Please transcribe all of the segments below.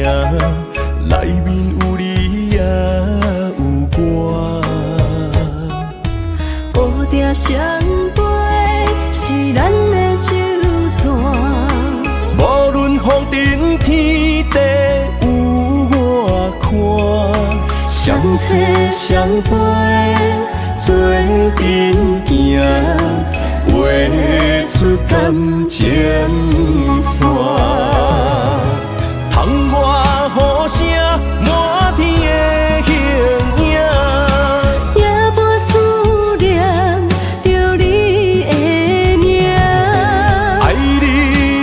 内面有你也有我。乌蝶双飞是咱的酒泉，无论风尘天地有我看，相找相陪做阵行，画出感情线。窗外雨声满天的形影，夜半思念着你的名。爱你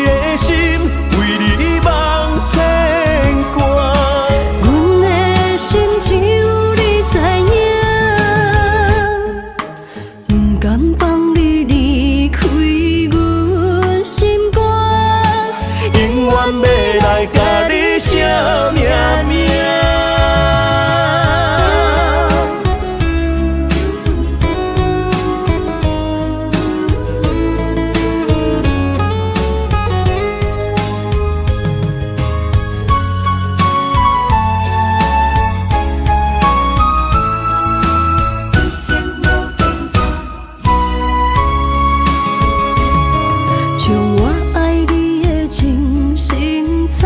的心为你梦牵挂，阮的心只有你知影，不甘放你离开阮心肝，永远要来甲你写名名。将我爱你的真心藏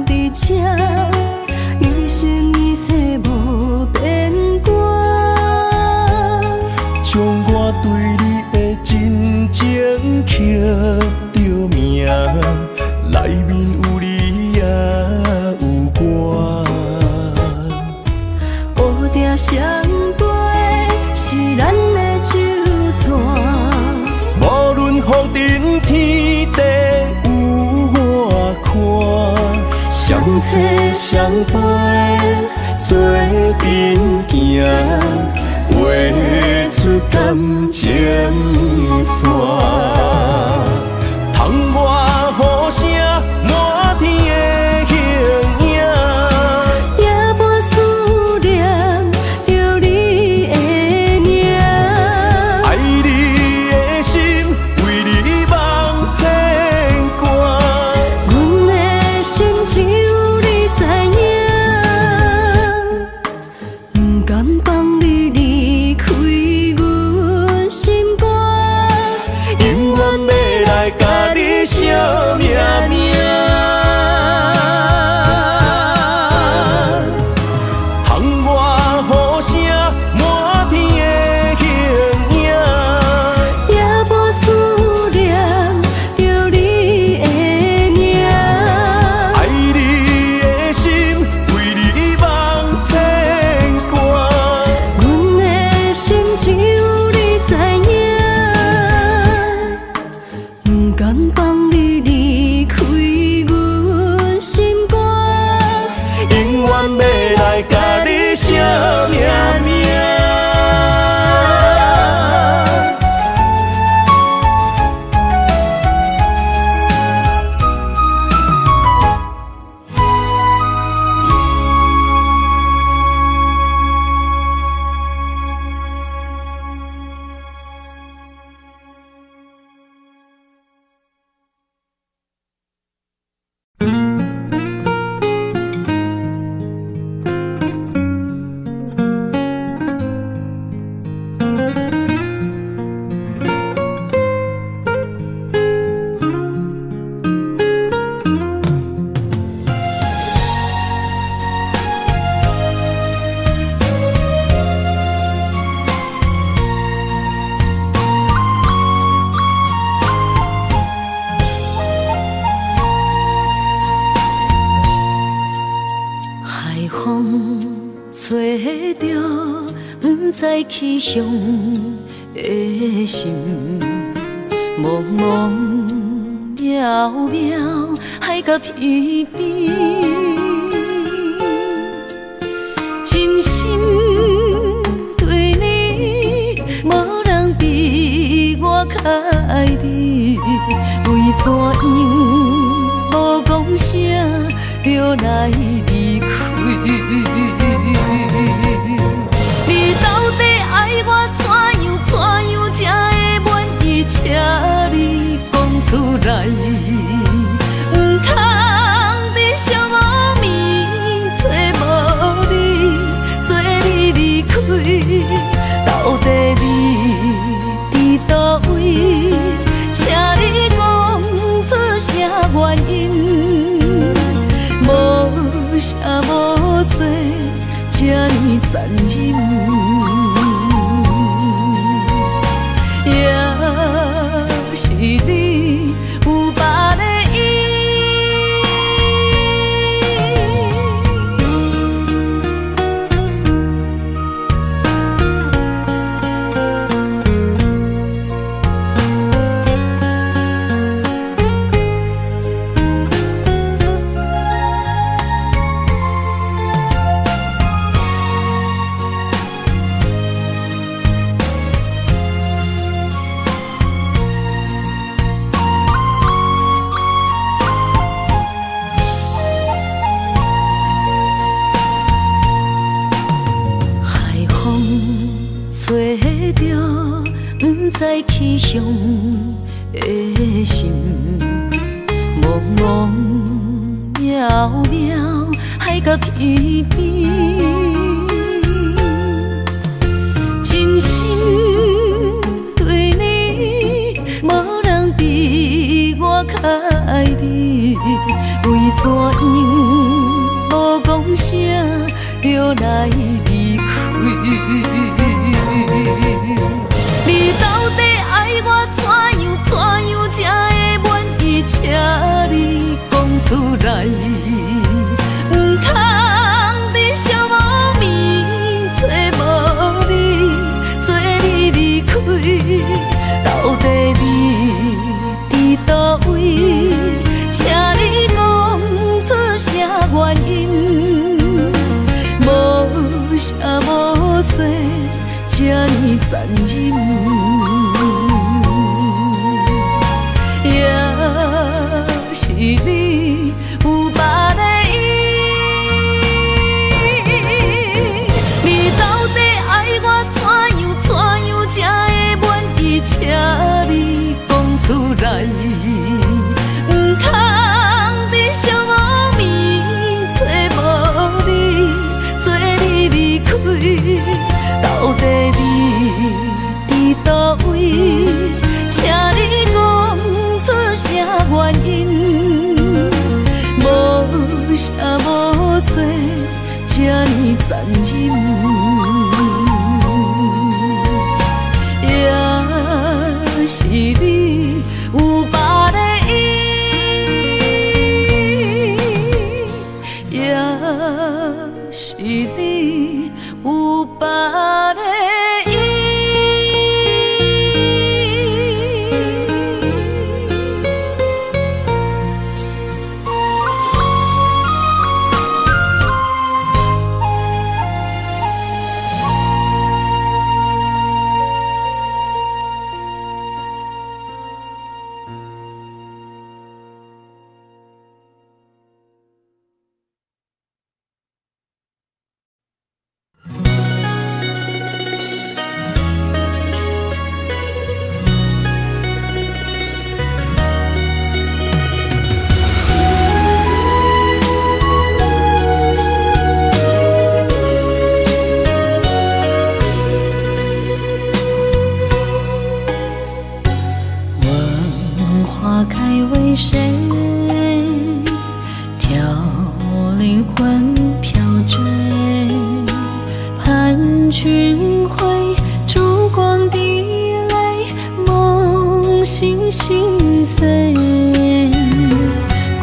伫这，一生一世无变卦。将我对你的真情刻着名，内面有你也有我。乌蝶双飞是咱的酒泉，无论风尘天地有我看，相找相陪做阵行，画出感情线。窗外雨声满天的形影，夜半思念着你的名。爱你的心为你梦牵挂，阮的心只有你知影，不甘放你离开阮心肝，永远要来甲你写名名。窗外雨声满天的形影，夜半思念着你的名。爱你的心为你梦牵挂，阮的心只有你知影，不甘放你离开阮心肝，永远要来甲你写名名。海风吹着不知去向的心，茫茫渺渺海到天边，真心对你，无人比我较爱你，为怎样无讲声就来离开？你到底爱我怎样才会满意？请你讲出来，唔通在寂寞残忍，也是你有别的意。吹着不知去向的心，茫茫渺渺海角天边，真心对你，无人比我较爱你，为怎样无讲声就来离开？你到底爱我怎样才会满意？请你讲出来，不通在寂无眠找无你，做你离开。到底你伫倒位？请你讲出啥原因？无啥无说。这呢残忍，也是你有别的意。你到底爱我怎样才会满意？请你讲出来，不通在寂无眠找无你，做你离开。到底你伫倒位？请你讲出啥原因？无啥无说，这呢残忍，也是你有别的意，也是你有别的意。花开为谁？凋零魂飘坠，盼君回，烛光滴泪，梦醒心碎。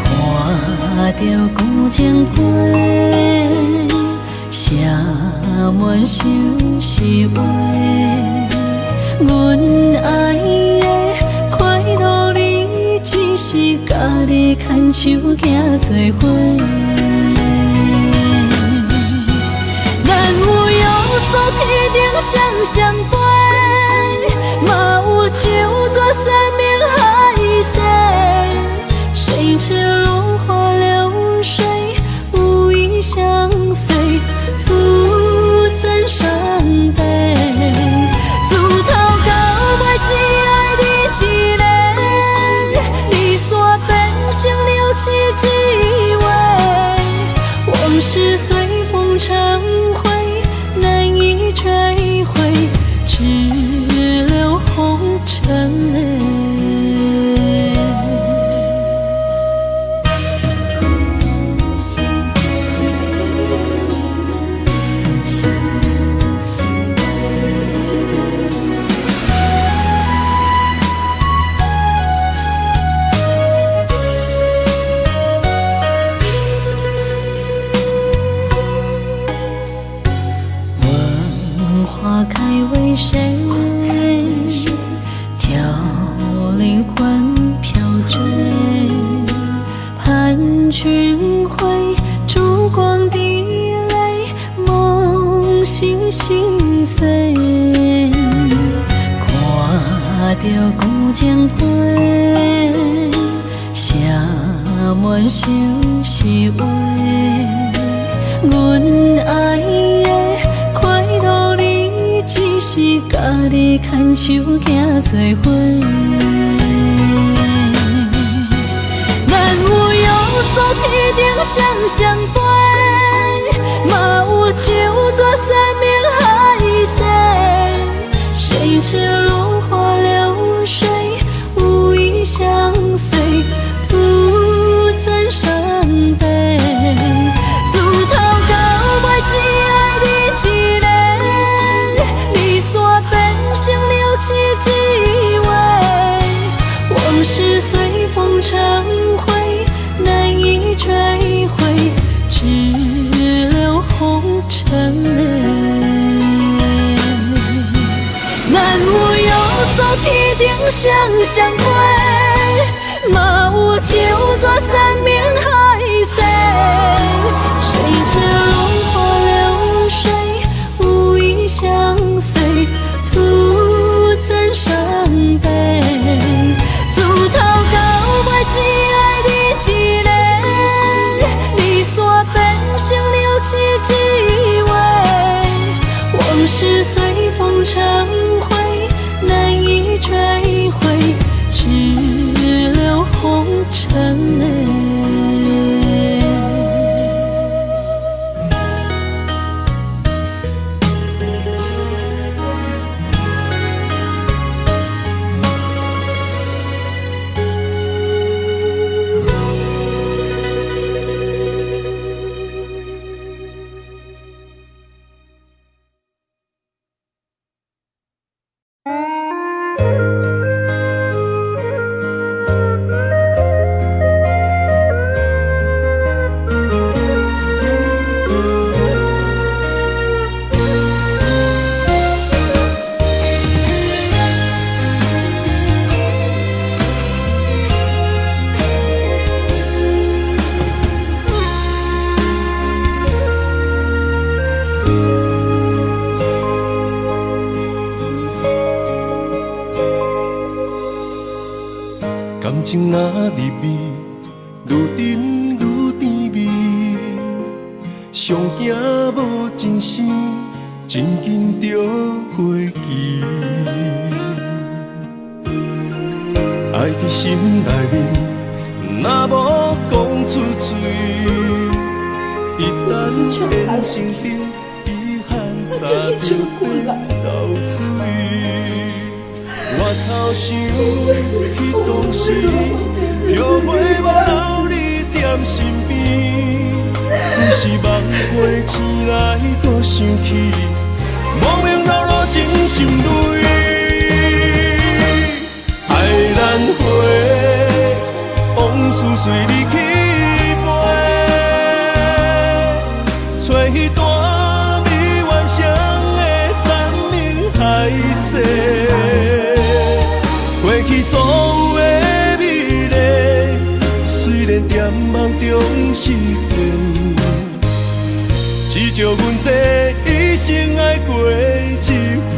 看着古井杯，写满心是话，阮爱的快乐你，只是家己牵手行做伙。咱有约束天顶双双飞，嘛有酒泉山明海誓，谁知落花流水，无意相随，徒增伤悲。自头到尾只爱你一个，离散变成了凄凄味，往事随风成灰，难以追回，只留红尘泪。花开为谁？挑灵魂飘坠，盼君回，烛光滴泪，梦醒心碎。看着古井花，写满心是话。阮爱的快乐你，只是家己牵手行做伙。咱有约束天顶双双飞，嘛有酒泉山盟海誓。谁知落花流水，无意相随，徒增伤悲。自头到尾只爱你一个，离散变成了痴一位。往事随风成灰，难以追回，只留红尘泪。咱有约束天顶双双飞，嘛有酒泉山盟海誓。谁知落花流水，无意相随，徒增伤悲。自头到尾只爱你一个，离散变成了痴一位。往事随风成灰，难以追回，只留红尘泪。感情若入味，愈沉愈甜蜜。上惊无真心，真紧就过期。爱伫心内面，若无讲出嘴，一旦变成冰，遗憾早就变流水。我头想彼当时，后悔无留你踮身边。有时梦回醒来，搁想起，莫名流露真心泪。爱难回，往事随你去飞，找迄段未完成的山盟海誓。过去所有的美丽，虽然在梦中实现，至少阮这一生爱过一回。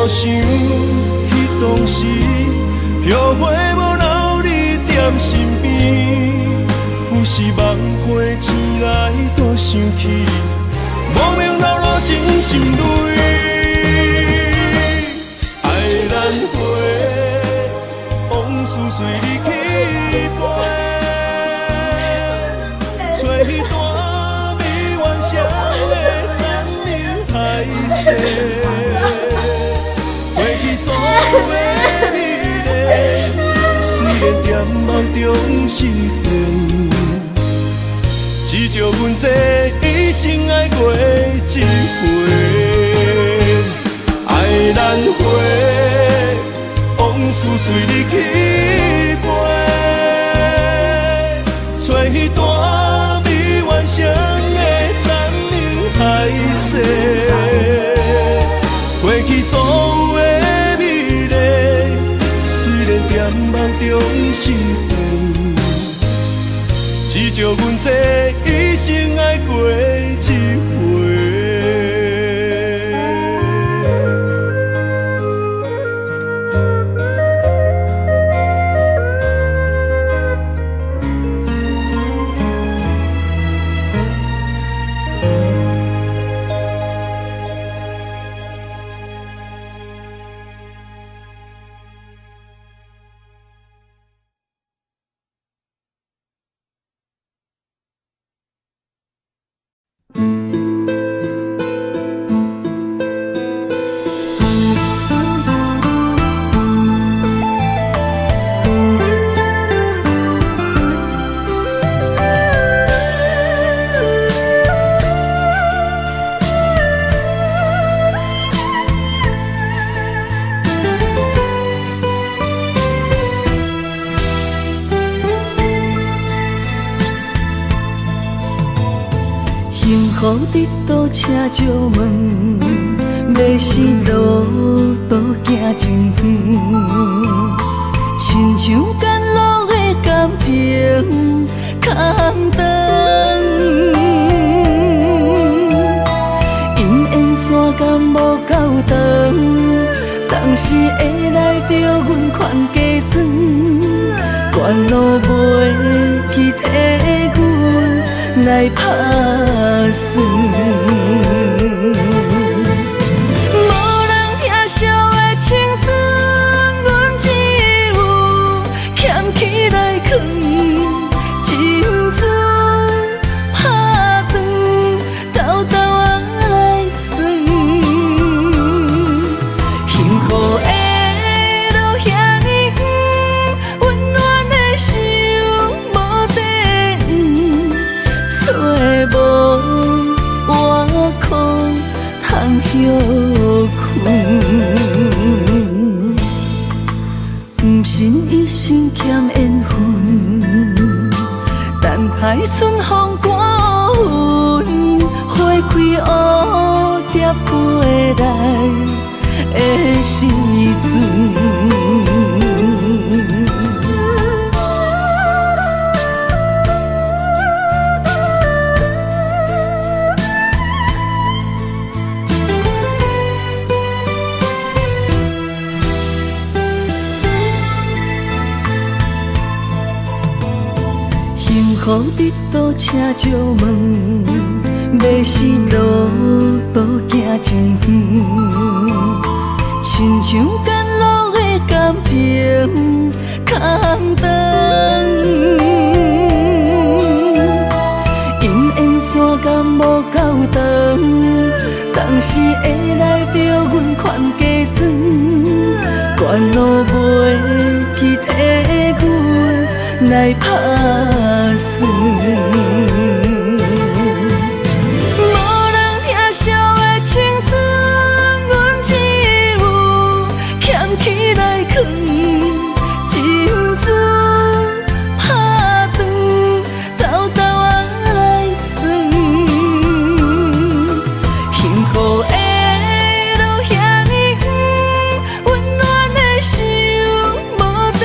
路想起当时，后悔无留你踮身边。有时梦回醒来，搁想起，无名流露真心泪。爱难回，往事随你去飞。找彼段美幻想的山盟海誓。过去所有的美丽，虽然在梦中实现。只叫阮这一生爱过一回，爱难回，往事随你去飞，找彼段美幻想的山盟海誓。过去所有的美丽，虽然在梦中实现。只叫阮这一生爱过一回。幸福伫倒车借问，要是路途行真远，亲像赶路的感情空长。因缘线感无够长，当时会来着阮款加装，关路袂去替阮来打算。无人疼惜的青春，阮只有捡起来藏，珍珠拍断，偷偷啊来算。幸福的路遐尼远，温暖的心无地找无我可通休困。不信一生欠缘分，等待春风刮云，花开蝴蝶飞来的时阵。幸福伫倒车借问，要是路途行真远，亲像赶路的感情空长。因缘线感无够长，当时会来着阮款加装，关路袂去替阮来打算。无人疼惜的青春，阮只有捡起来藏，珍珠拍断，偷偷啊来算。幸福的路遐尼远，温暖的心无地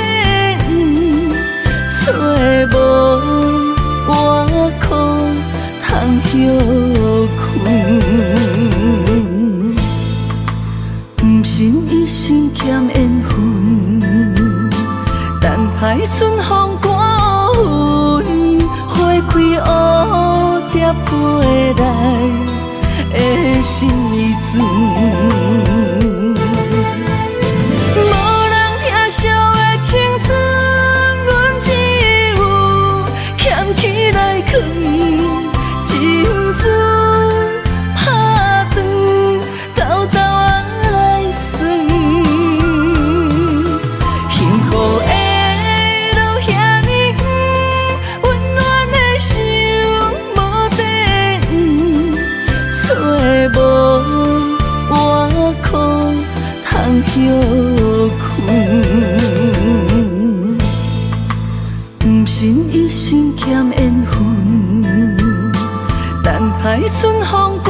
找无春风刮云，花开乌蝶飞来的时阵，无人疼惜的青春，阮只有捡起来藏，情船打转，兜兜啊来算，幸福的路遐尼远，温暖的心无地找无外裤通休困。不信一生欠缘分，等待春风刮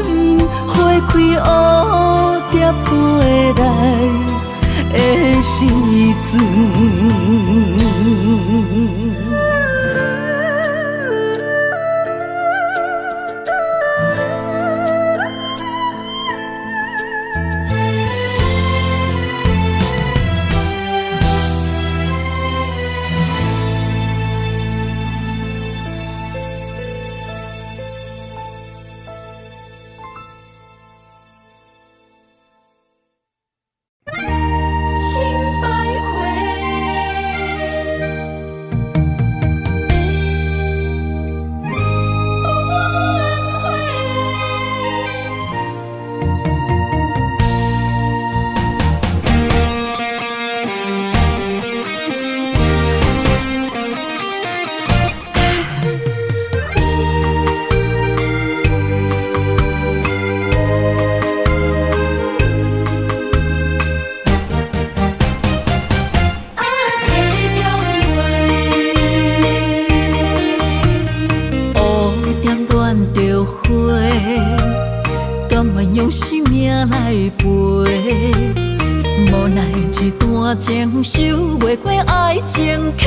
云，花开乌蝶飞来的时阵。用生命来陪，无奈一段情守袂过爱情客，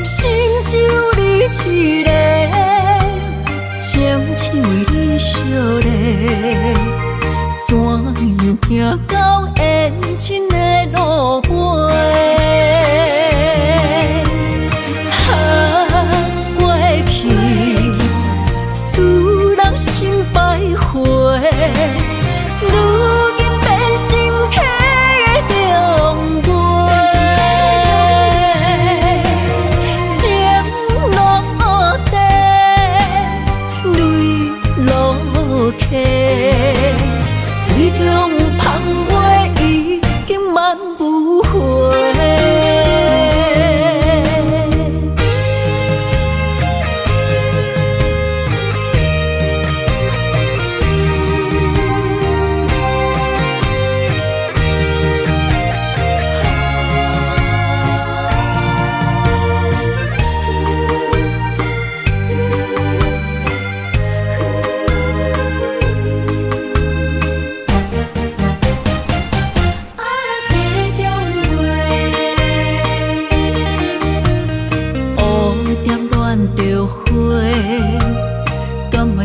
心只有你一个，情只为你烧热，怎样行到缘尽的路尾？如今变心客的中月，情落地，泪落下，水中芳花已经满不回。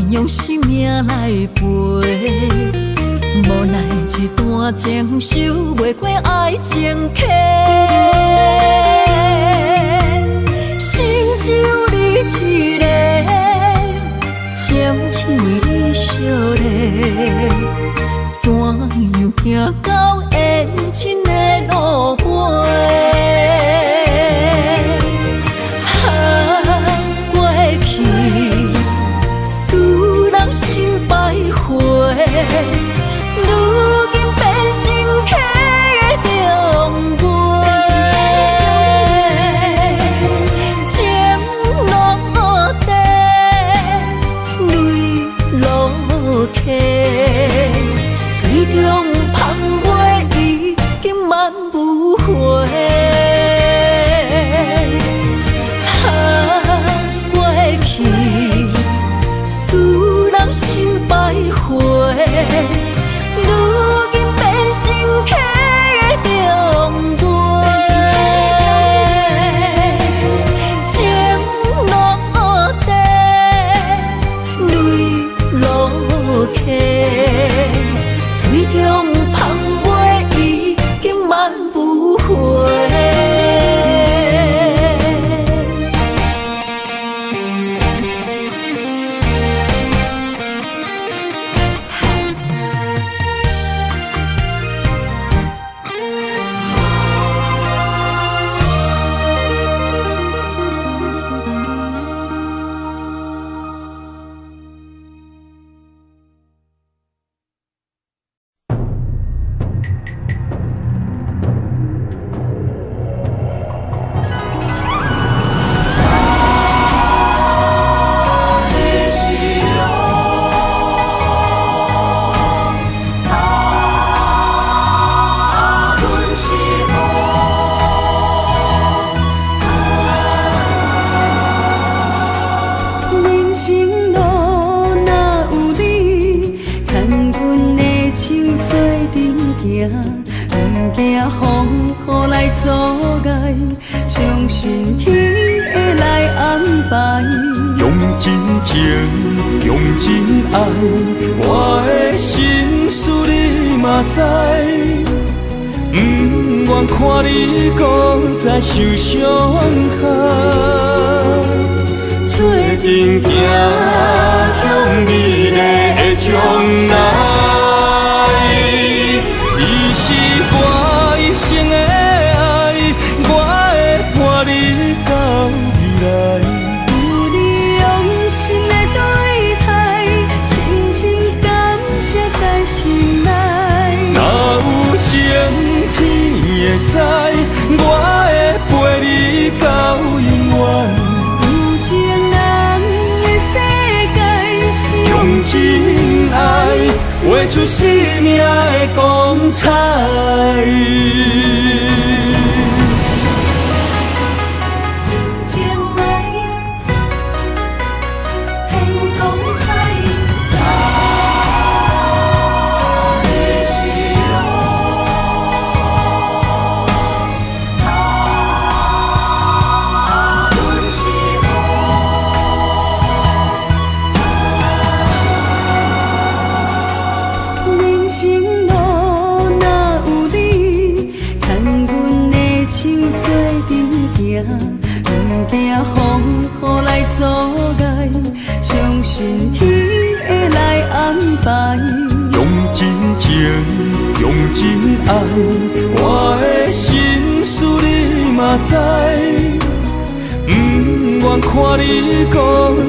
用生命来陪，无奈一段情守袂过爱情客，心只有你一个，情只为你烧热，怎样行到缘尽的路尾？如今变心客的中月，情落地，泪落下，水中芳花已经满不回。过去使人心百回。如今变心客的中月，情落地，泪落下。不惊风雨来阻碍，相信天会来安排。用真情，用真爱，我的心事你嘛知。不愿看你搁再受伤害，做阵行向美丽的将来。伊是我一生的爱，我会伴你到未来。有你用心的对待，深深感谢在心内。若有情天会知，我会陪你到永远。有情人的世界，用真爱画出生命的光彩。真情爱，很光彩。他的是人生路哪有你，牵阮的手做阵行，不惊风雨来阻碍，相信天会来安排。用真情，用真爱，我的心事你嘛知。不愿看你搁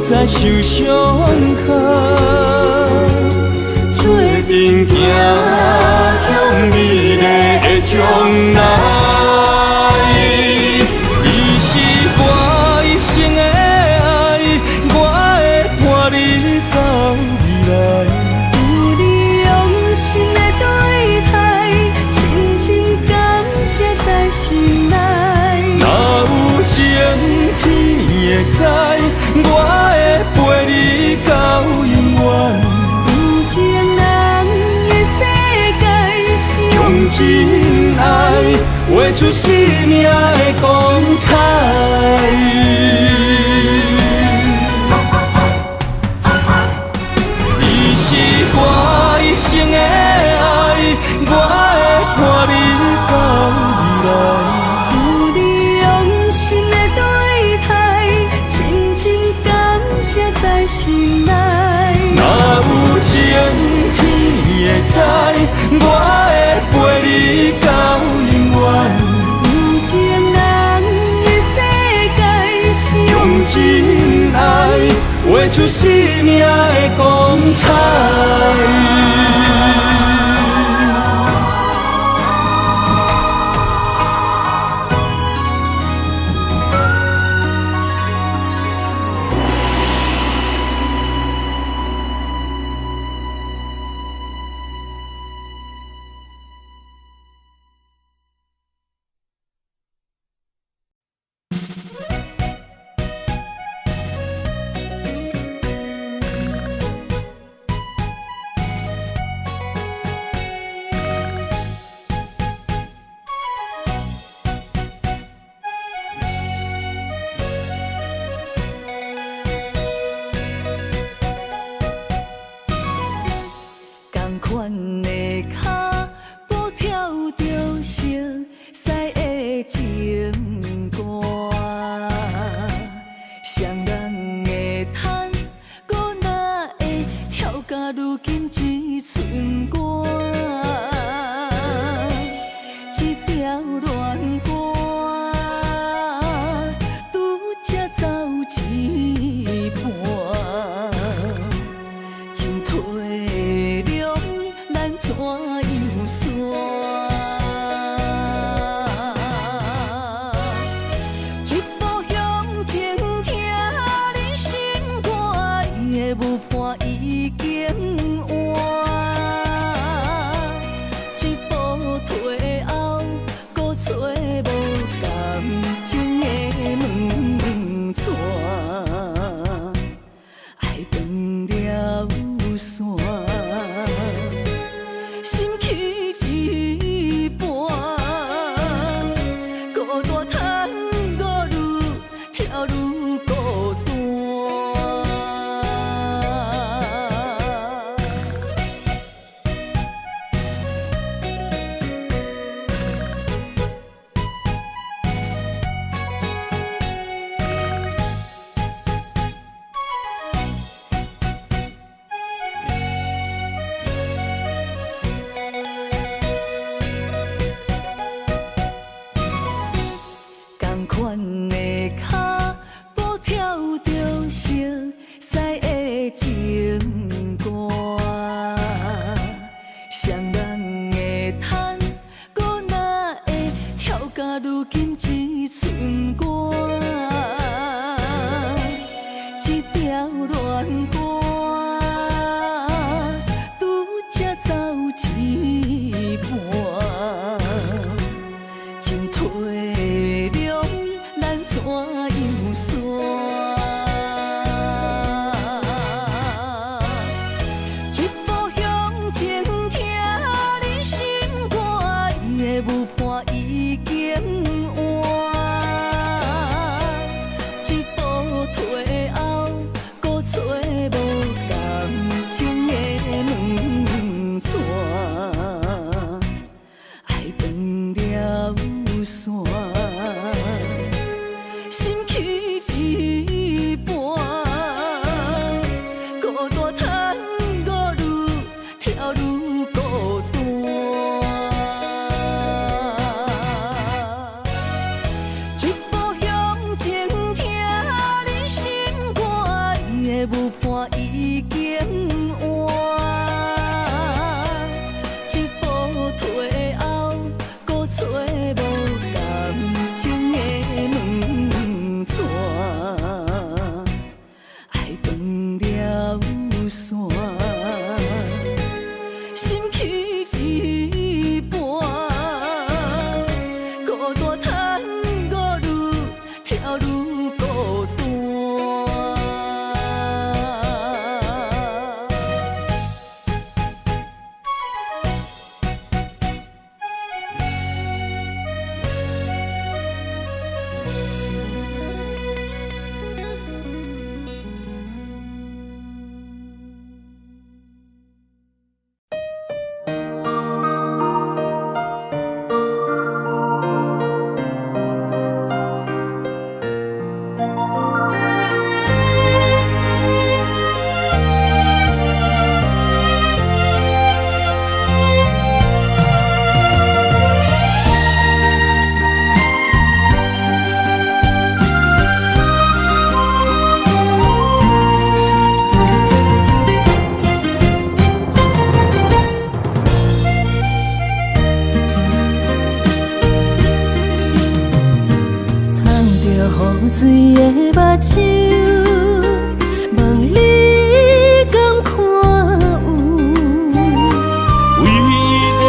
再受伤害，做阵行向美丽的将来。伊是我一生的爱，我会伴你到未来。有你用心的对待，深深感谢在心内。若有情天会知，我会陪你到永远。有情人的世界，用真爱画出生命的光彩。伊是我一生的爱，我会伴你到未来。有你用心的对待，深深感谢在心内。若有情天会知，我会陪你到永远。有情人的世界，用真爱画出生命的光彩。同款的脚步跳着熟悉的情歌，双人的叹，搁哪会跳甲如今一寸歌？一条恋歌，拄则走一半。情退了，咱怎样散？一步向前，听你心歌，你的舞伴已经换。一步退后，搁找无感情的门窗。爱断了线，心去一水的目睭，望你敢看有。为了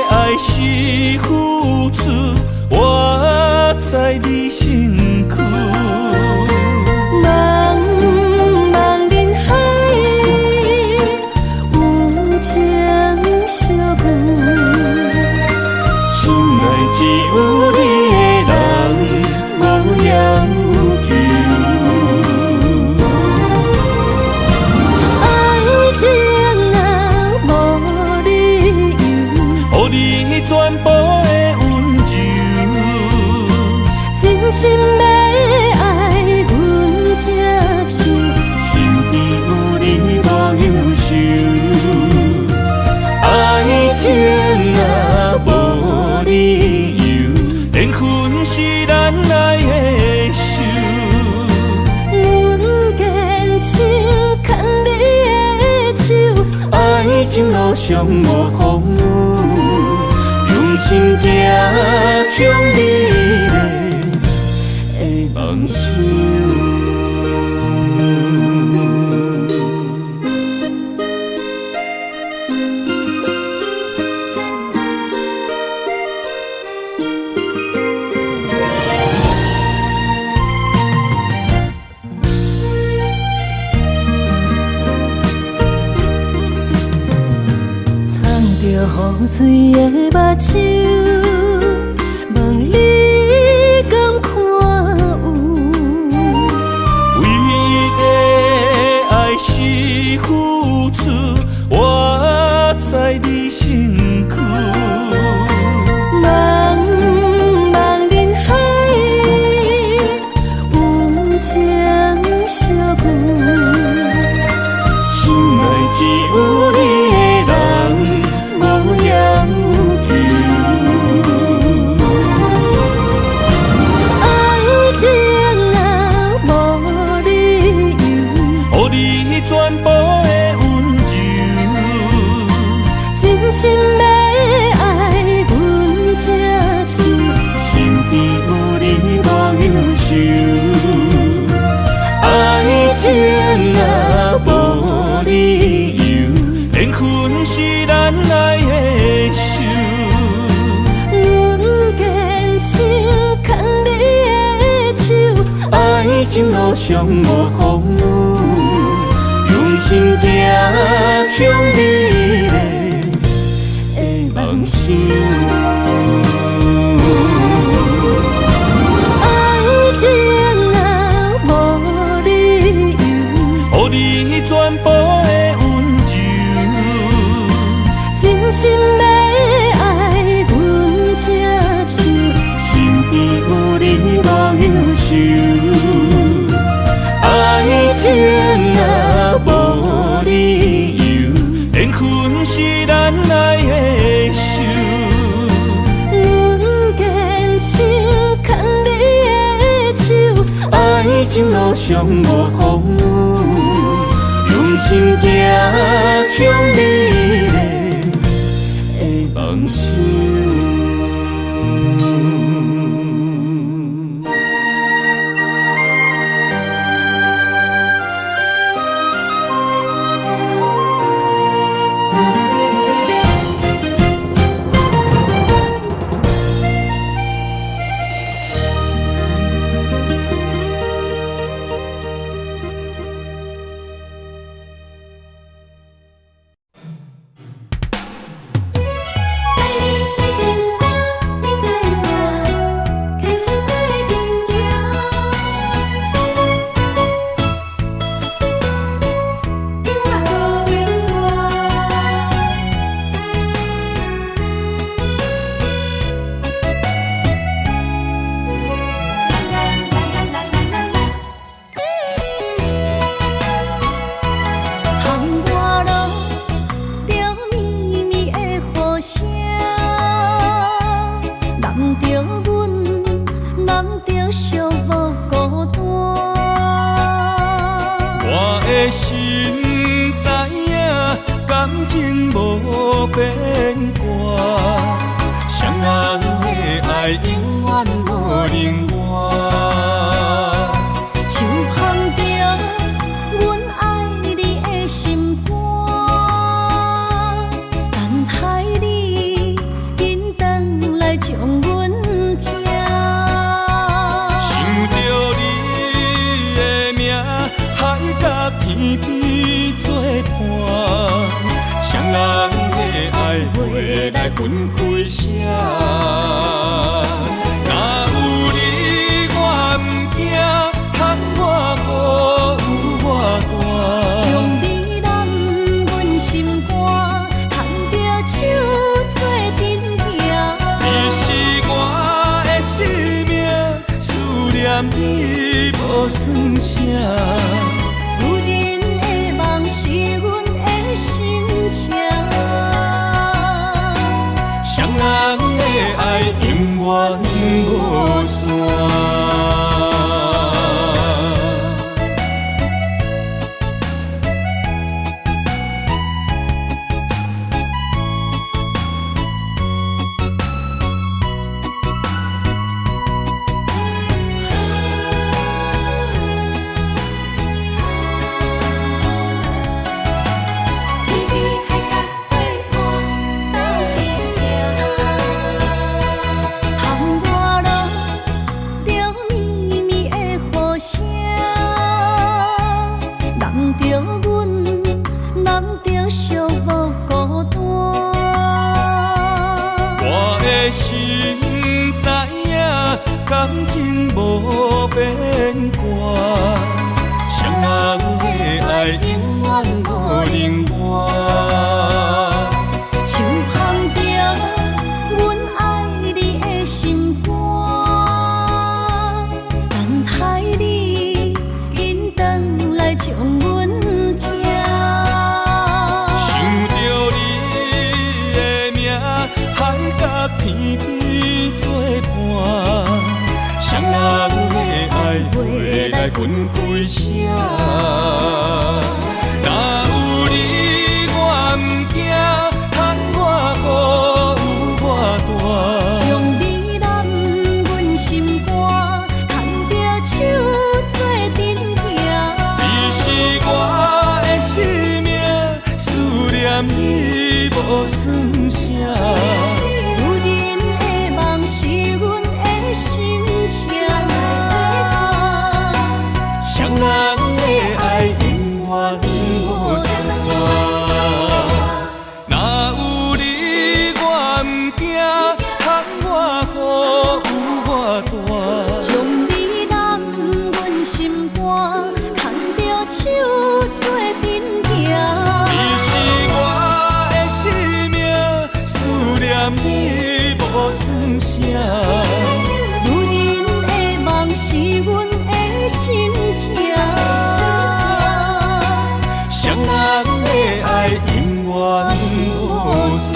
爱是付出，我在你身躯。茫茫人海，有情相伴。心内只有你的人，无要求。爱情若无理由，予你全部的温柔，真心要爱阮才手，身边有你无忧愁。爱情若无理由，缘分是咱来的守。阮坚心牵你的手，爱情路上无风雨，用心行向美丽的梦想。雨水的目睭，望你敢看有。为了爱是付出，我在你身躯。茫茫人海，有情相伴。心内只有你的人，无要求。爱情若无理由，予你全部的温柔，真心要爱阮才手，身边有你无忧愁。爱情若无理由，缘分是咱来的守。阮坚心牵你的手，爱情路上无风雨，用心行向美丽的梦想。爱情若无理由，予你全部的温柔，真心要爱阮才手，身边有你无忧愁。爱情若无理由，缘分是咱来的守。阮坚心牵你的手，爱情路上无风雨，用心行向美丽的梦想。心知影，感情无变卦，双人的爱永远无冷漠。袂来分开谁。若有你我毋惊，通我无有我大。将你揽阮心肝，牵着手做阵行。你是我的生命，思念你无算啥。有人的梦是阮的心情，双人的爱永远无散。心知影，感情无变卦，双人的爱永远无冷漠。手捧着阮爱你的心肝，等待你紧转来将阮行。想着你的名，海角天边作伴，双人的爱袂来分开谁。若有你我毋惊，通我无有我大。将你揽阮心肝，牵着手做阵行。你是我的生命，思念你无算啥。有人的梦是阮的心情，双人的爱永远无散。若有你我毋惊，通我有我大。将你揽阮心肝，牵着手做阵行。你是我的生命，思念你无算啥。有人的梦是阮的心情，双人的爱永远无散。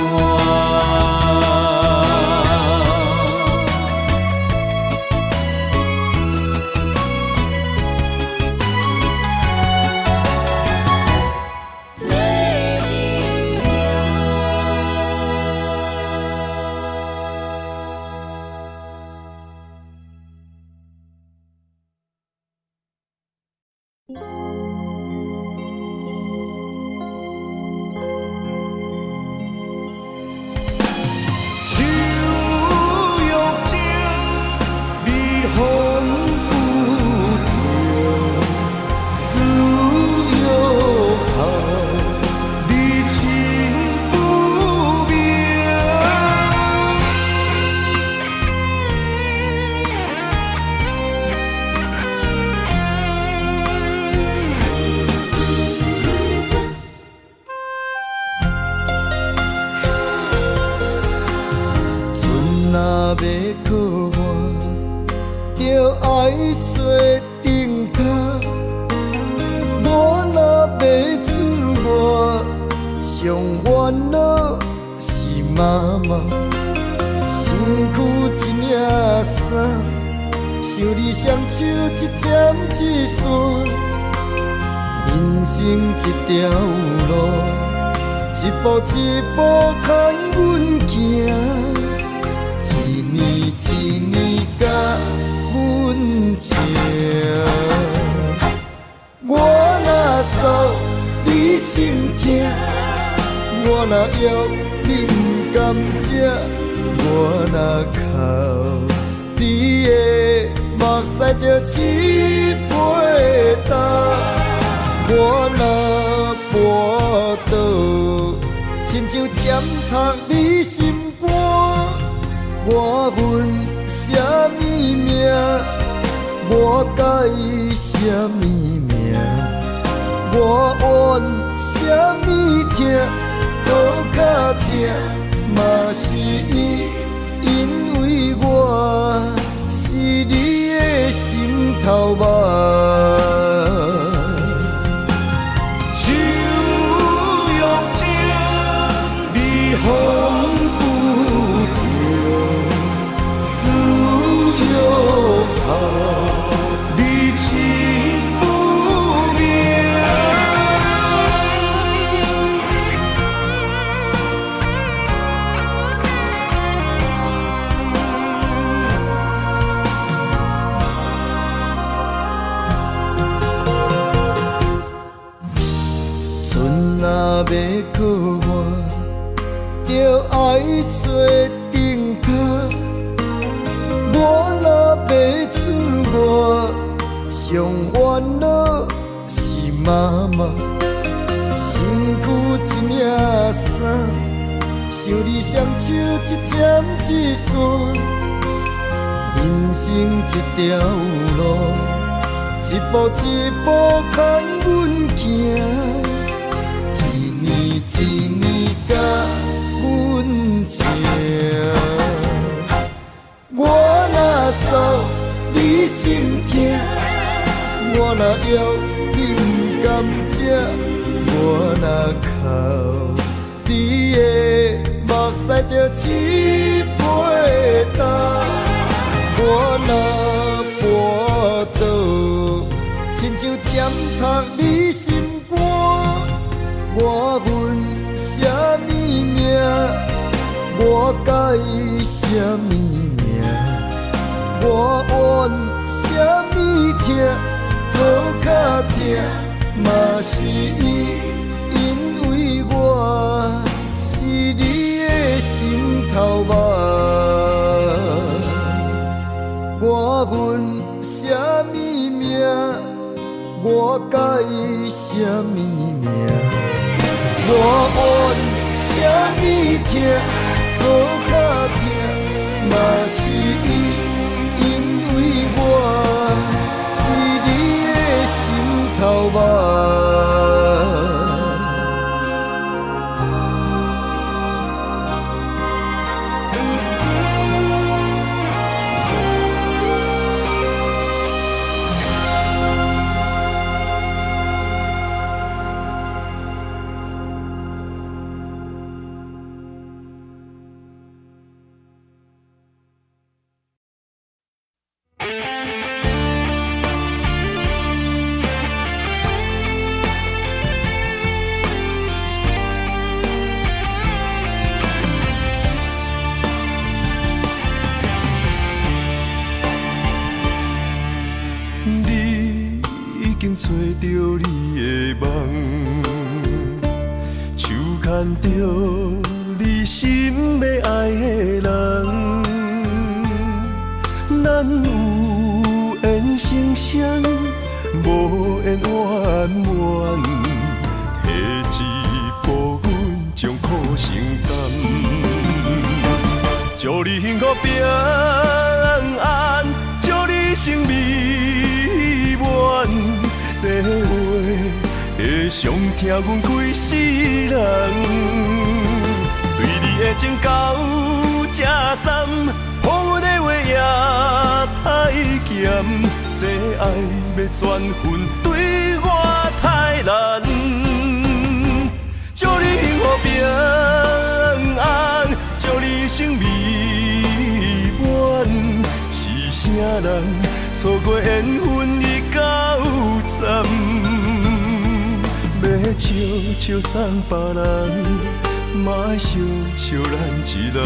手玉情，微风不停，自由行，离情不明。船若要靠岸，就爱做灯塔。我若要出外，上烦恼是妈妈。身躯一领衫，想你双手一针一线。人生一条路，一步一步牵阮行。一年一年甲阮情，我若诉你心痛，我若要你不甘食，我若哭你的目屎就一杯干，我若跋倒，亲像检测你心肝，我份什么命，我甲伊什么命，我怨什么痛，好较痛，嘛是伊，因为我是你的心头肉。风不停，自由好，你情不明。春若要过完，着爱做顶头，我若要出外，上烦恼是妈妈，身躯一领衫，想你双手一针一线，人生一条路，一步一步牵阮行，一年一年甲阮情，我若诉你心痛，我若要你不甘吃，我若哭你的目屎着一杯干，我若跋倒，亲像检测你心肝，我份什么命，我甲伊什么命，我怨什么痛，好较痛，嘛是伊，因为我是你的心头肉。我份什么命，我甲伊什么命，我怨什么痛，好较痛，嘛是伊，因为我是你的心头肉。找着你的梦，手牵着你心要爱的人，咱有缘成双，无缘圆满，提一步阮将苦承担，祝你幸福平安，祝你生美满。这话会伤疼阮规世人，对你的情到这站，予阮的话也太咸，这爱要转分对我太难。祝你幸福平安，祝你生美满，是啥人错过缘分已到站，要笑笑送别人，嘛爱惜惜咱一人，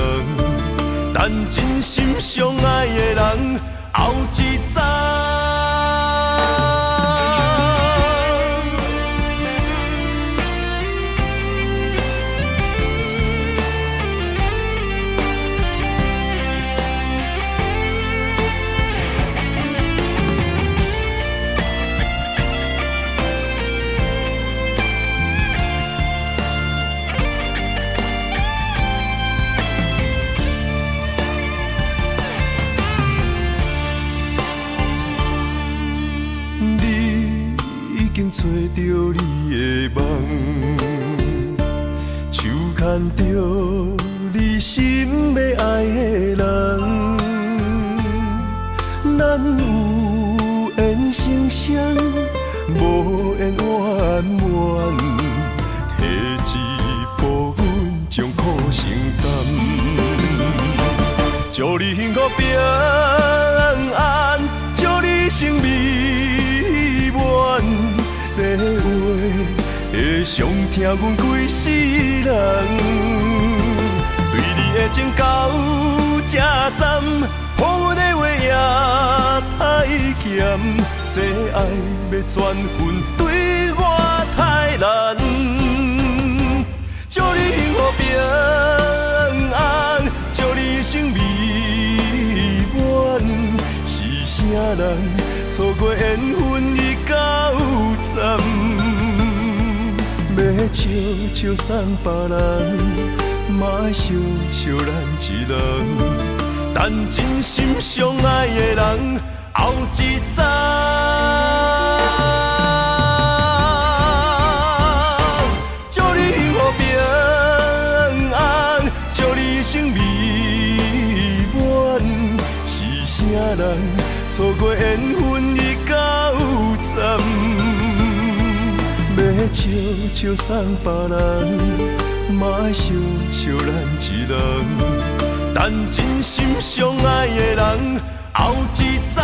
等真心相爱的人后一站。你的梦，手牵着你心要爱的人，咱有缘成双，无缘怨怨，提一步阮将苦承担。祝你幸福平安，祝你生美满，这话会伤疼阮规世人。对你的情到这站，好阮的话也太咸，这爱要转分对我太难。祝你幸福平安，祝你生美满，是啥人错过缘分已到站？要笑笑送别人，嘛爱惜惜咱一人。但真心相爱的人，后一站。祝你幸福平安，祝你生美满，是啥人错过缘分已到站？要笑笑送别人，嘛爱惜惜咱一人。但真心相爱的人，后一站。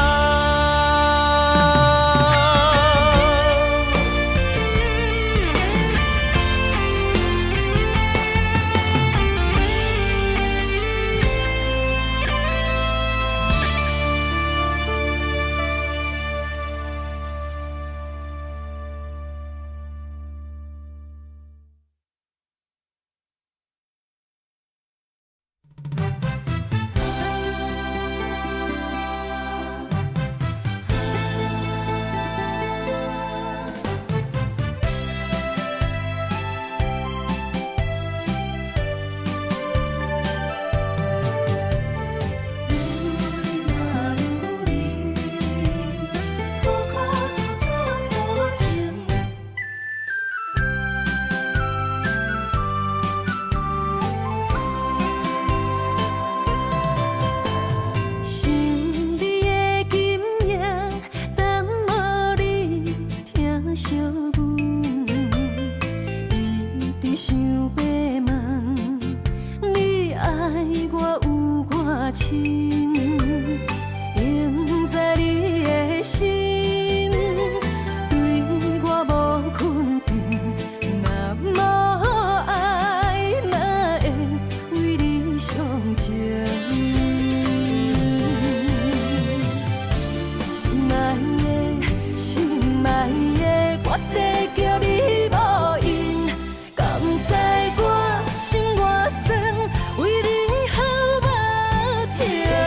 天。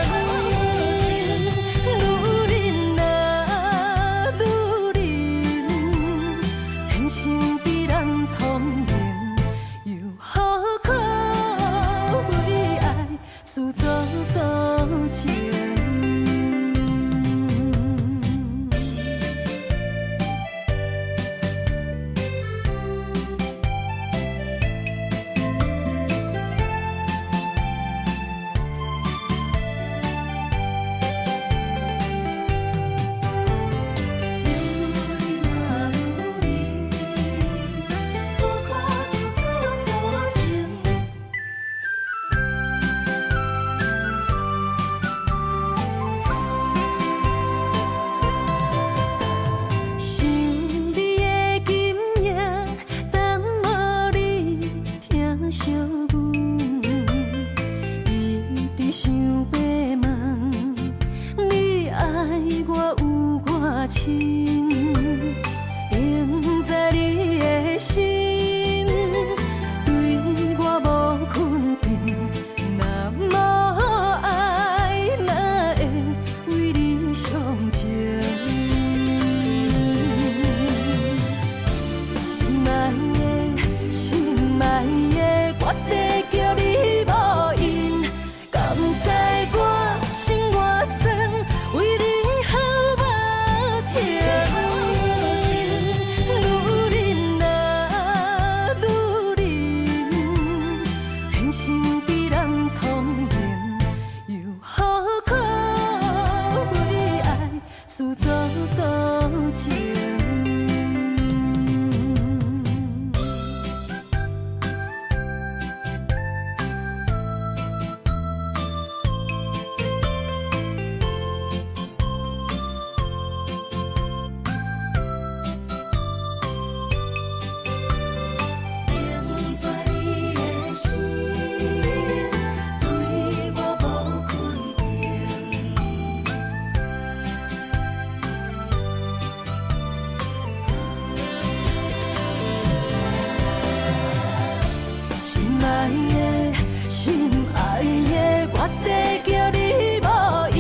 爱的，心爱的，我地叫你无因，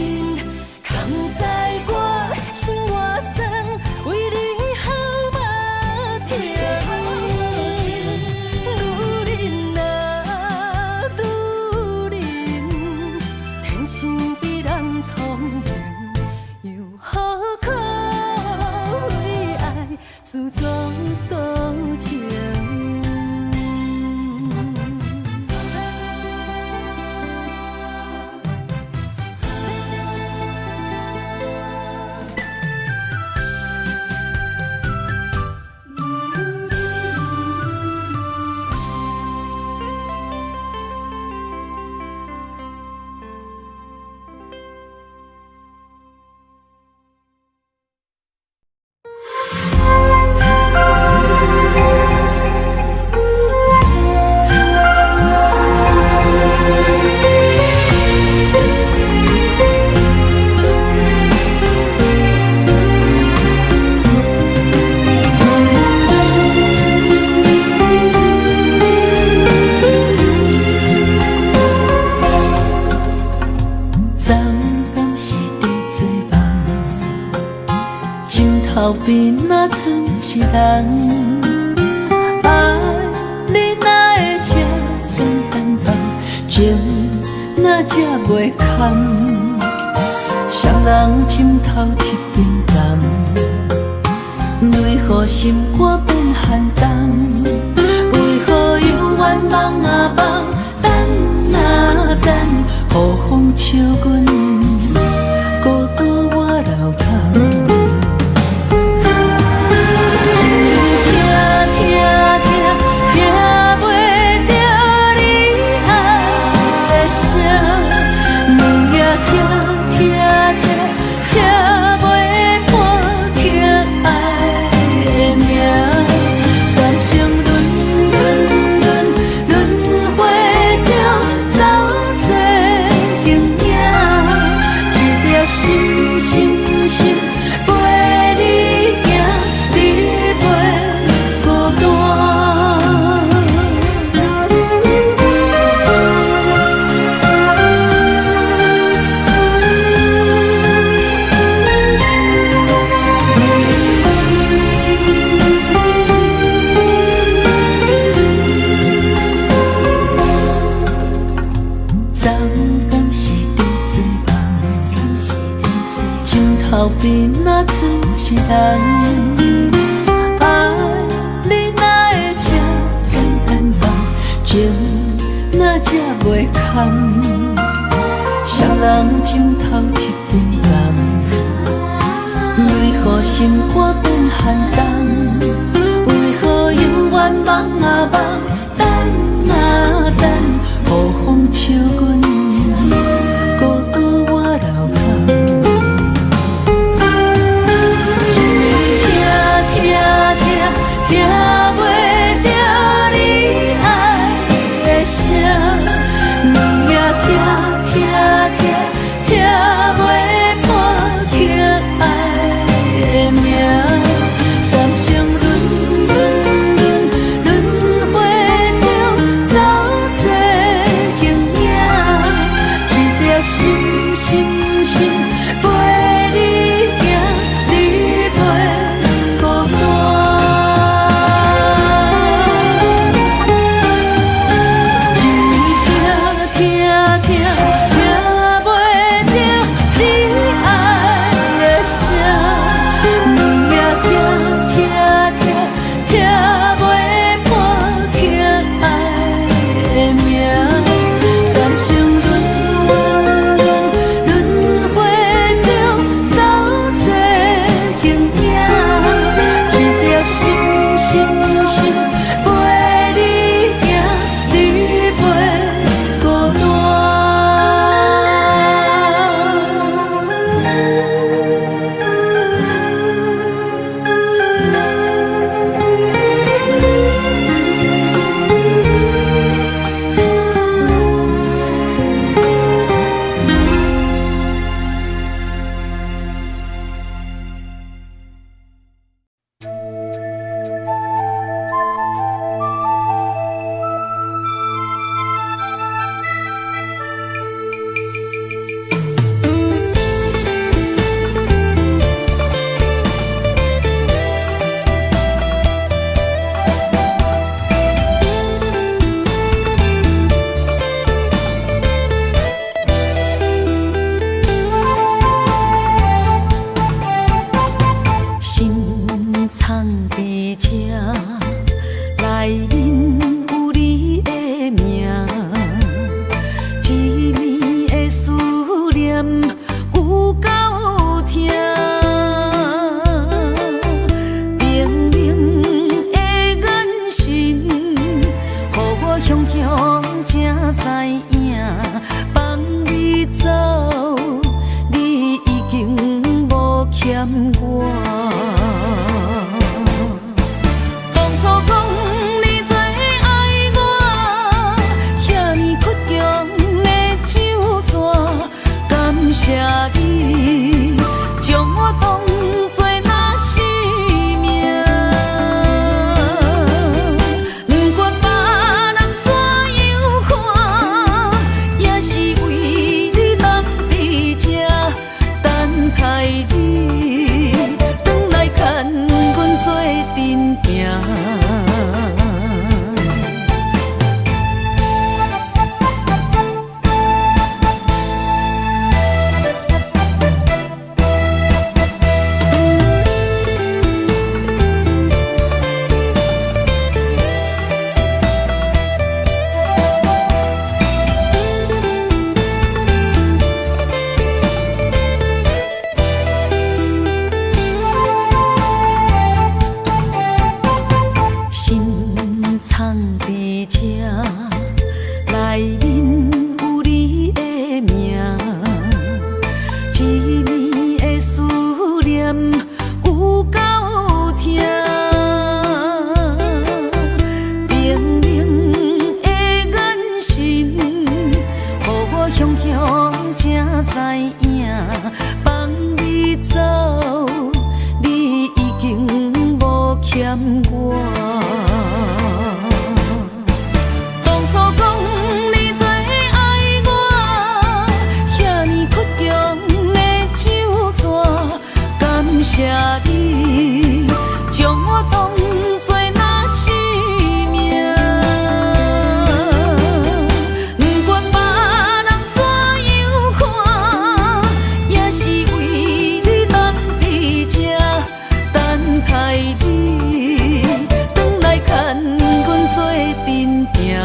藏在我心外酸，为你好嘛疼。愈忍啊愈忍，天生比人聪明，又何苦为爱自作多情？后边若剩一人，爱你哪会这简单放，情哪这袂堪，双人枕头一边淡，为何心肝变寒冬？为何犹原梦啊梦，等啊等，雨风笑阮孤单我流淌。后边若剩一人，爱你哪会这简单放，情哪这袂堪，双人枕头一边淡，为何心肝变寒冬？为何犹原梦啊梦，等啊等，雨风笑阮孤单我流淌。听袂着你爱的声，耳也听袂破去爱的名，三生轮回向才知影，放你走，你已经无欠我。当初讲你最爱我，遐尼倔强的手纸，感谢你将我当作那生命。不管别人怎样看，也是为你当伫这等待你，转来牵阮做阵行。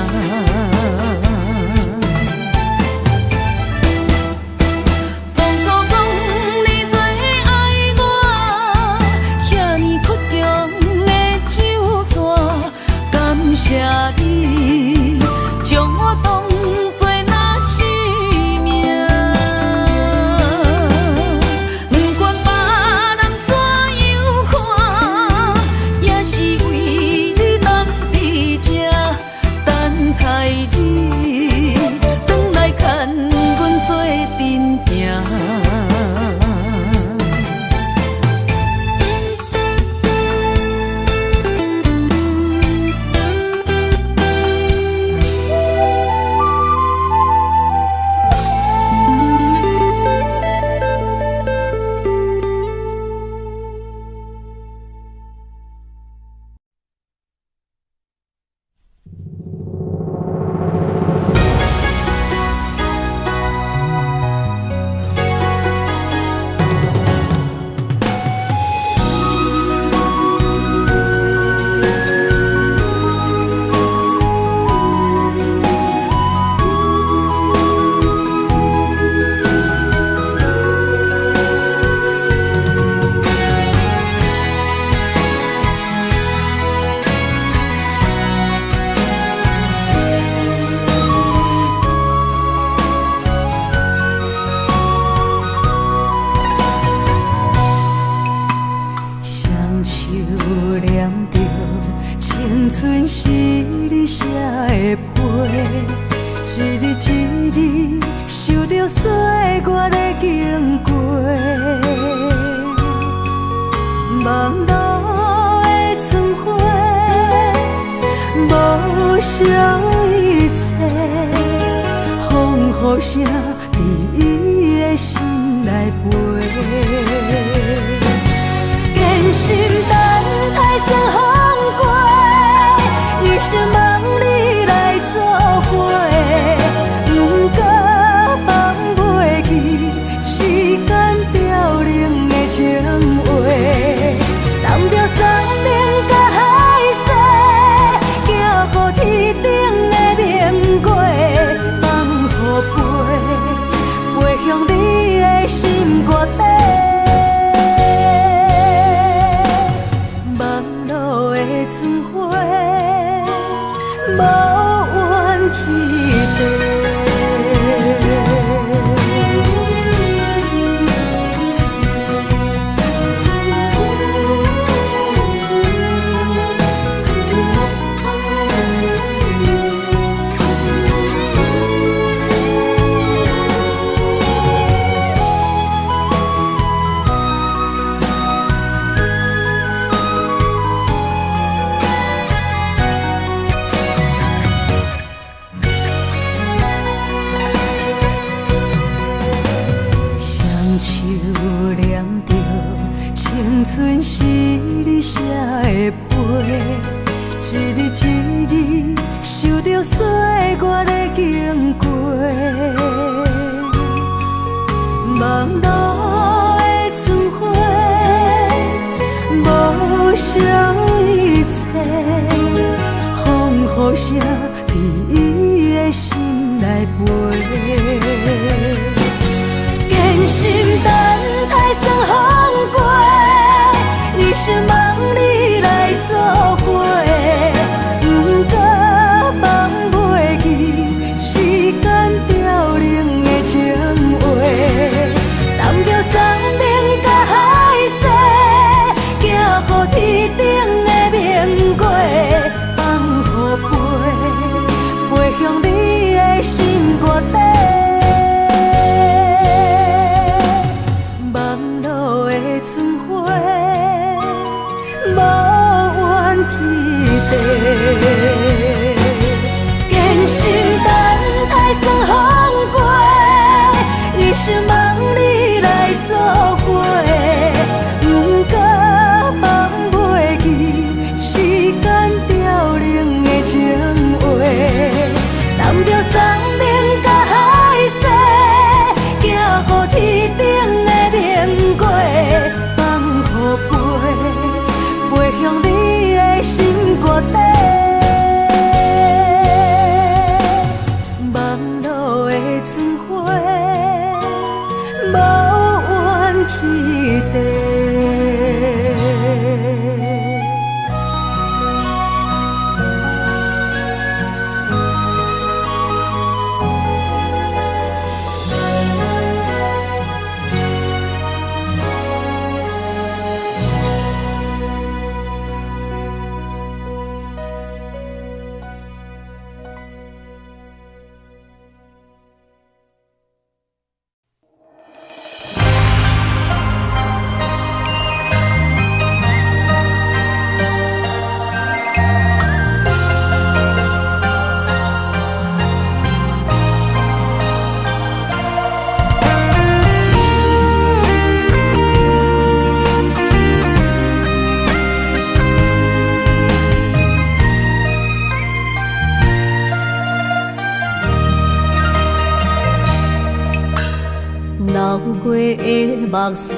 天顶的明月，放雨飞。我的经过，望路的春花，无声一切，风雨声伫伊的心内飞。坚心等待霜风过，你是望你来作伙，不过放袂记时间凋零的情话，揽着山顶甲海誓，行予天顶的明月，放予飞向你的心肝底。坚心等待霜风过，你是望你来作伙，不过放袂记时间凋零的情话，揽着山顶甲海誓，行予天顶的明月，放予飞向你的心肝底。流过的目屎，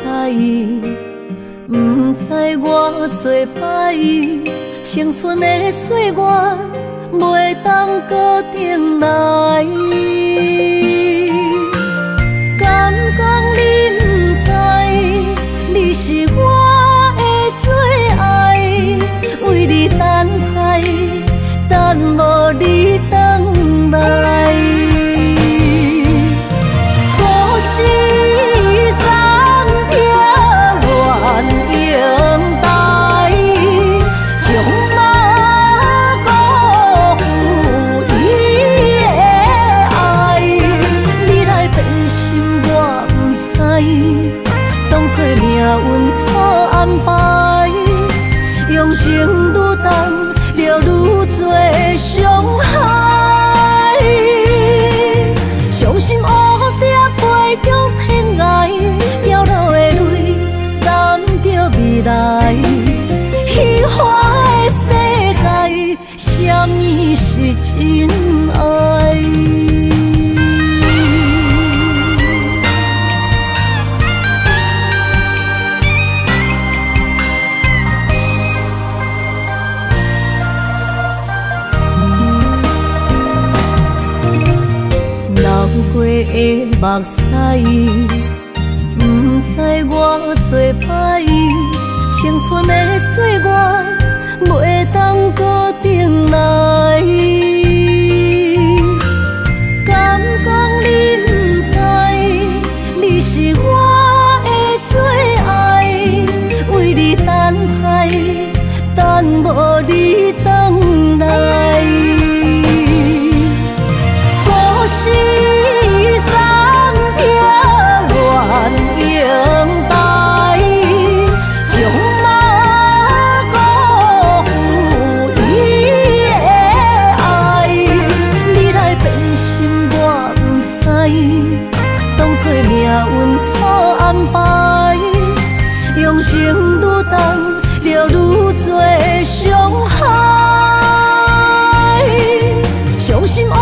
不知我做歹，青春的岁月袂当搁重来。敢讲你不知，你是我的最爱，为你等待，等无你回来。情愈重，就愈多伤害。伤心乌蝶飞向天涯，掉落的泪淋着未来。虚幻的世界，什么是真爱？过的目屎，不知我做歹，青春的岁月袂当搁重来。敢讲你不知，你是我的最爱，为你等待，等无你回来。故事。情愈重，就愈多伤害。伤心乌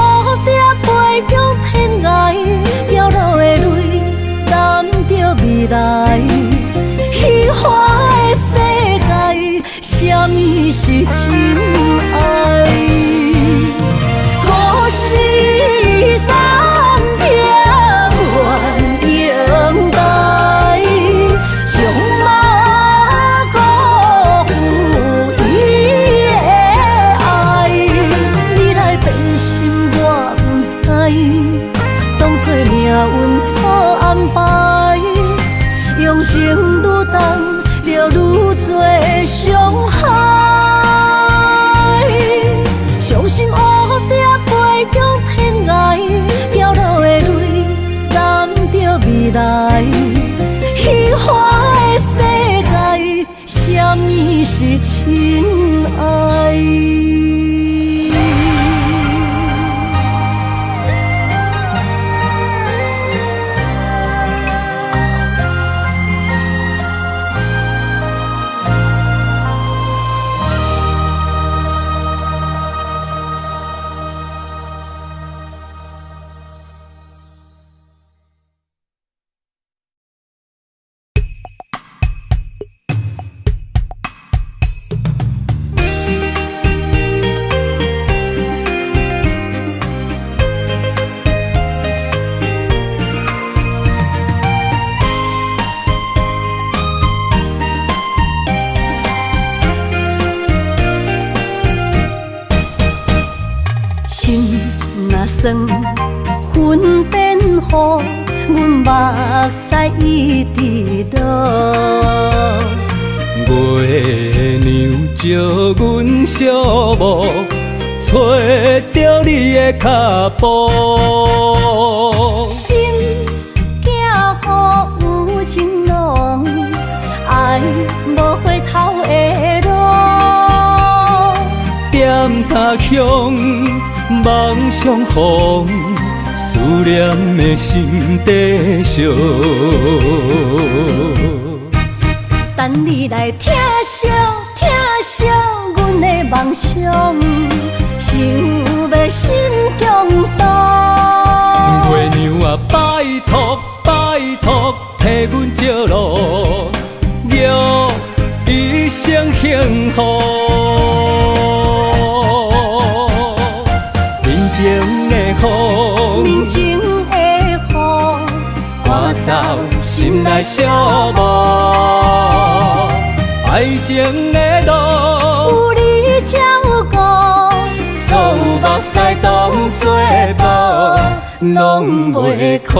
命运错安排，用情愈重，就愈多伤害。伤心乌蝶飞向天涯，掉落的泪染着未来。虚华的世界，什么是真爱？算云变雨，阮目屎一直落。月娘照阮寂寞，找着你的脚步。心行雨有情浓，爱无回头的路。点他向梦相逢，思念的心底烧。等你来疼惜疼惜阮的梦想，想要心强大。月娘啊，拜托拜托，替阮照路，愿一生幸福。面前的雨，赶走心内寂寞。爱情的路，有你才有我，所有目屎当作无，拢袂苦。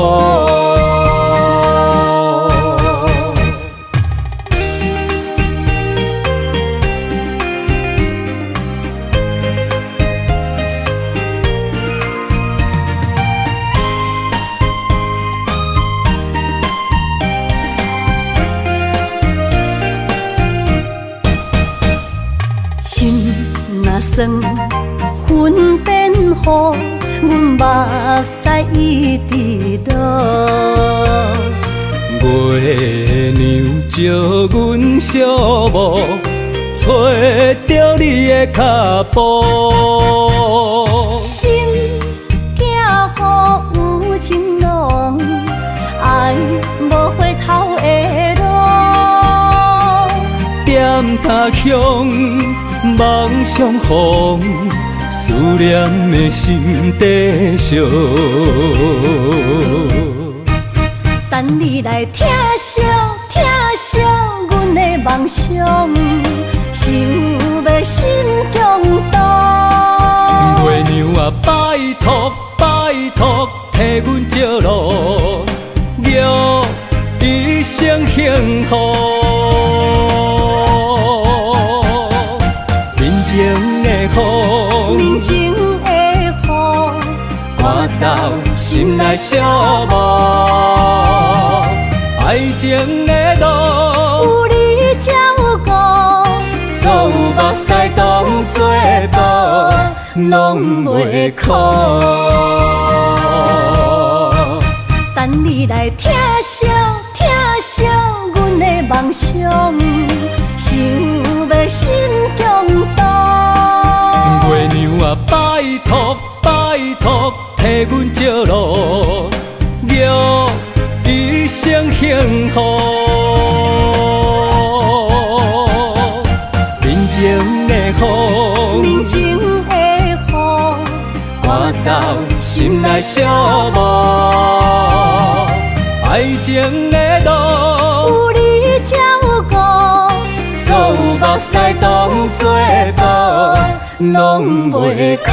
算云变雨，阮目屎一直落。月娘照阮寂寞，找着你的脚步。心行雨有情浓，爱无回头的路。点他向梦相逢，思念的心底烧。等你来疼惜疼惜阮的梦想，想要心强大。月娘啊，拜托拜托，替阮照路，愿一生幸福。面前的雨，赶走心内寂寞。爱情的路，有你才有我，所有目屎当作无，拢袂苦。等你来疼惜疼惜阮的梦想，想要心强大。月娘啊，拜托拜托，替阮照路，愿一生幸福。面前的雨，面前的雨，赶走心内寂寞。爱情的路，有你才有我，所有目屎当作无，拢袂苦。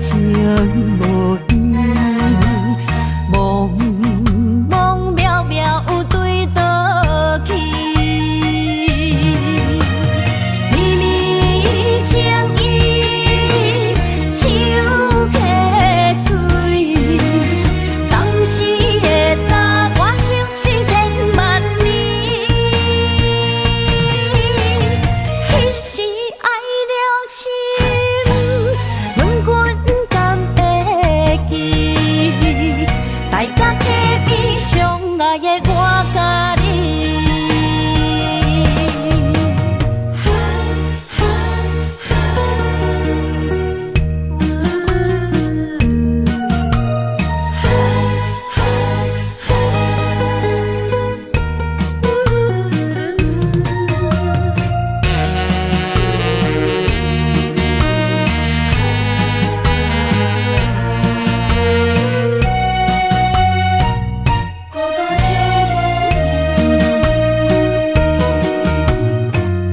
情无依，茫茫渺渺对倒去，绵绵情意像溪水，当时的答我想是千万年，彼时爱了情。阮阮敢会记？大家客比相爱的我甲你。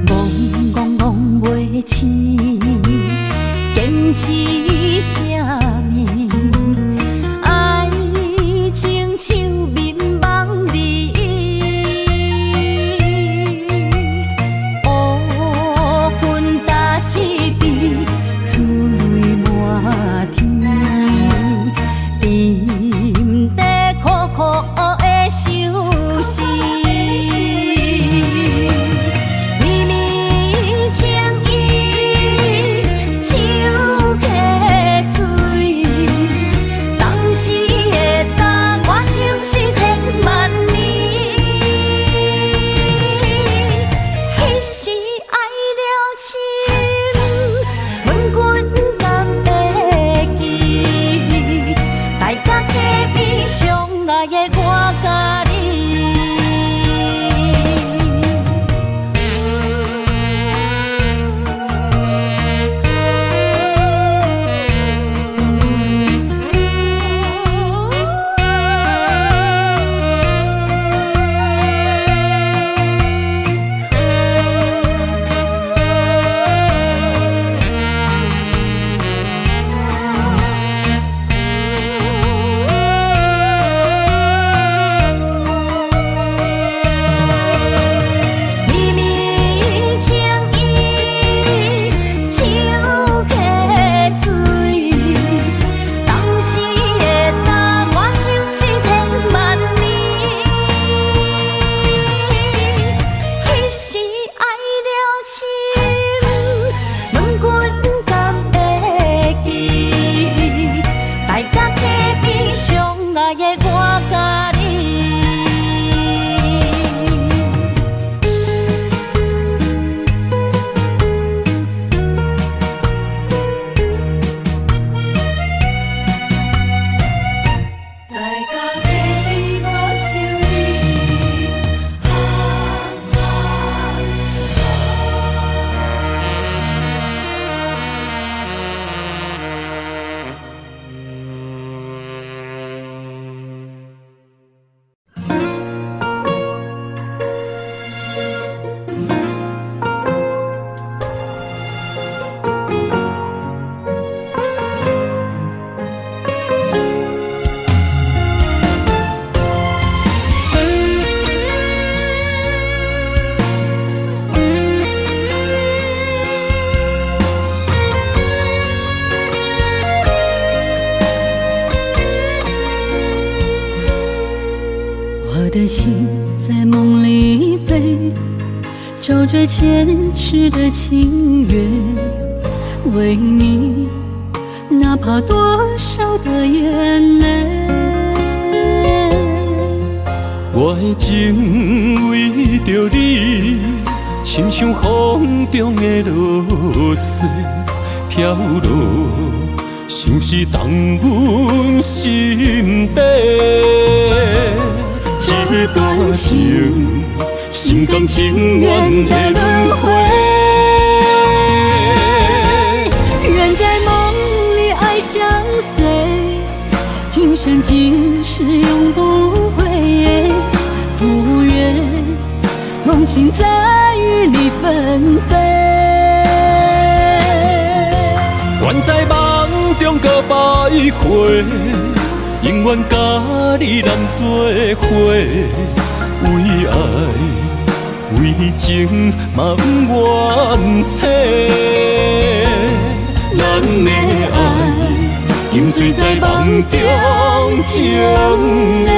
懵懵袂醒，坚持啥物？爱情手面梦里，乌云打湿地，珠泪满天，沉在苦苦的相思。绵绵情意像溪水，当时的答我想是千万年，彼时爱了情，阮阮敢会记？大家客比相爱的我甲你。绵绵情意像溪水，当时的答我想是千万年，彼时爱了情，阮阮敢会记？大家客比相爱的我甲你。大家客比我想你，我的心在梦里飞，找着前世的情缘，为你哪怕多少的眼泪。我的情为着你，亲像风中的落雪飘落，像是冻阮心底。一段情，心甘情愿的轮回。人在梦里爱相随，今生今世永不悔。不愿梦醒在雨里纷飞。愿在梦中中搁百回，永远甲你人做伙，为爱为情嘛不怨切，咱的爱饮醉在梦中情的。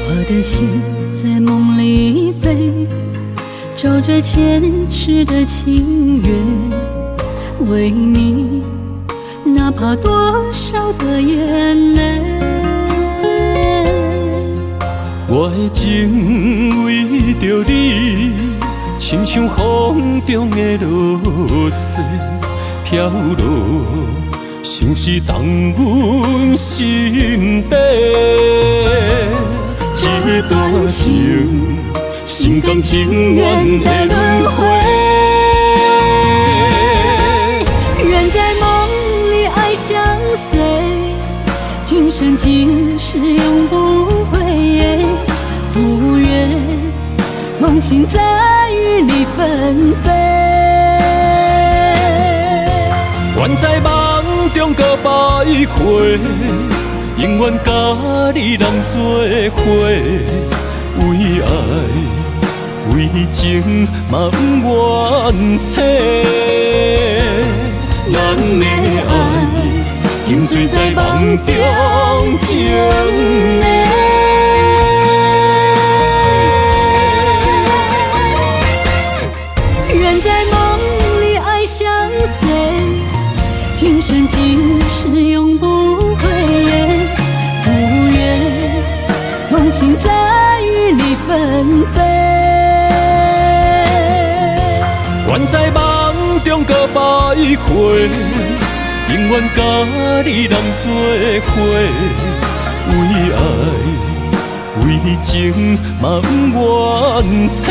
我的心在梦里飞，找着前世的情缘，为你哪怕多少的眼泪。我的情为着你，亲像风中的落雪飘落，像是动阮心底。这段情，心甘情愿的轮回。愿在梦里爱相随，今生今世永不悔。不愿梦醒再与你纷飞。愿在梦中搁百回。永远甲你人做伙，为爱为情嘛不怨切，咱的爱饮醉在梦中情的。愿在梦里爱相随，今生今世永不悔。梦醒再与你纷飞，愿在梦中搁百回，永远甲你人做伙，为爱为情嘛不怨切，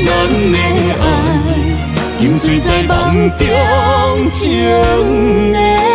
咱的爱饮醉在梦中情的。